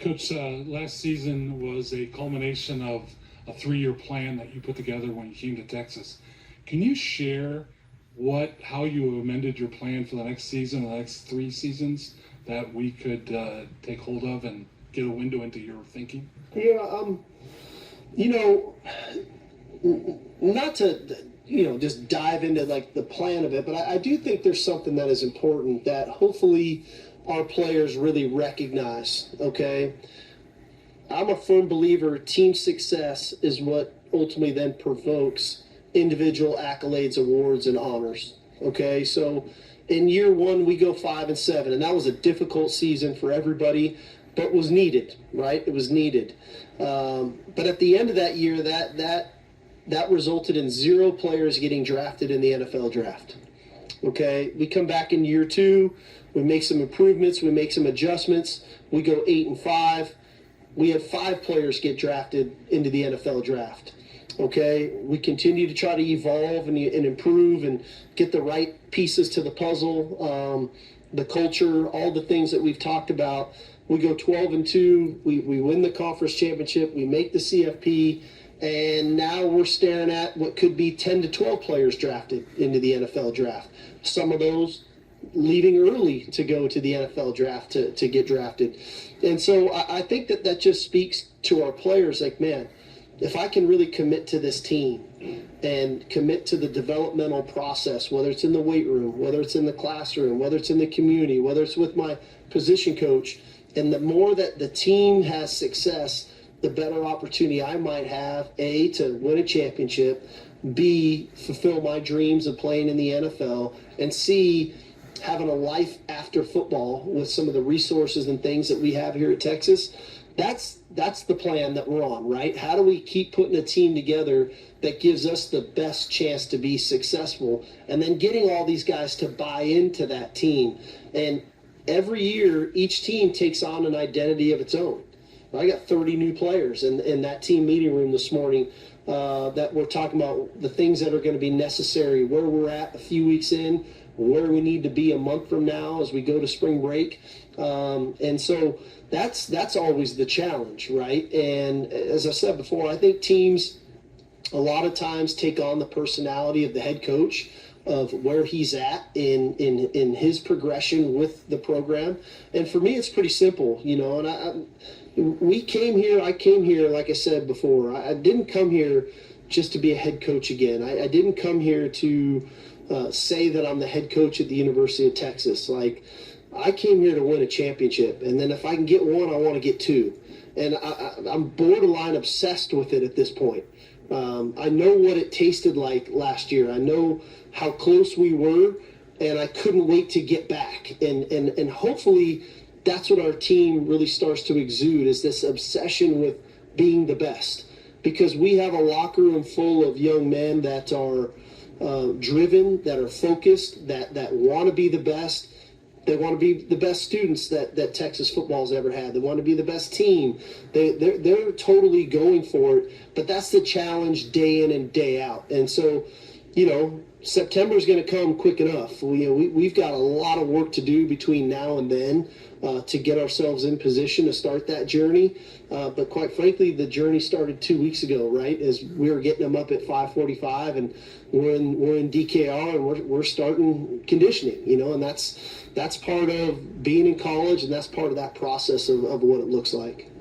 Coach, last season was a culmination of a 3-year plan that you put together when you came to Texas. Can you share how you amended your plan for the next season, the next 3 seasons, that we could take hold of and get a window into your thinking? Yeah, not to, just dive into like the plan of it, but I do think there's something that is important that hopefully our players really recognize, okay? I'm a firm believer team success is what ultimately then provokes individual accolades, awards, and honors, okay? So in year 1, we go 5-7, and that was a difficult season for everybody, but was needed, right? It was needed. But at the end of that year, that resulted in 0 players getting drafted in the NFL draft. Okay, we come back in year 2, we make some improvements, we make some adjustments, we go 8-5. We had 5 players get drafted into the NFL draft. Okay, we continue to try to evolve and improve and get the right pieces to the puzzle, the culture, all the things that we've talked about. We go 12-2, we win the conference championship, we make the CFP, and now we're staring at what could be 10 to 12 players drafted into the NFL draft. Some of those leaving early to go to the NFL draft to get drafted. And so I think that just speaks to our players like, man, if I can really commit to this team and commit to the developmental process, whether it's in the weight room, whether it's in the classroom, whether it's in the community, whether it's with my position coach, and the more that the team has success, the better opportunity I might have, A, to win a championship, B, fulfill my dreams of playing in the NFL, and C, having a life after football with some of the resources and things that we have here at Texas. That's the plan that we're on, right? How do we keep putting a team together that gives us the best chance to be successful, and then getting all these guys to buy into that team. And every year, each team takes on an identity of its own. I got 30 new players in that team meeting room this morning that we're talking about the things that are going to be necessary, where we're at a few weeks in, where we need to be a month from now as we go to spring break. And so that's always the challenge, right? And as I said before, I think teams a lot of times take on the personality of the head coach, of where he's at in his progression with the program. And for me, it's pretty simple, and I came here, like I said before, I didn't come here just to be a head coach again. I didn't come here to say that I'm the head coach at the University of Texas. Like, I came here to win a championship, and then if I can get one, I want to get 2. And I'm borderline obsessed with it at this point. I know what it tasted like last year. I know how close we were, and I couldn't wait to get back. And hopefully that's what our team really starts to exude, is this obsession with being the best. Because we have a locker room full of young men that are driven, that are focused, that want to be the best. They want to be the best students that Texas football's ever had. They want to be the best team. They're totally going for it. But that's the challenge day in and day out. And so, September is going to come quick enough. We've got a lot of work to do between now and then to get ourselves in position to start that journey. But quite frankly, the journey started 2 weeks ago, right? As we were getting them up at 5:45, and we're in DKR, and we're starting conditioning, and that's part of being in college, and that's part of that process of what it looks like.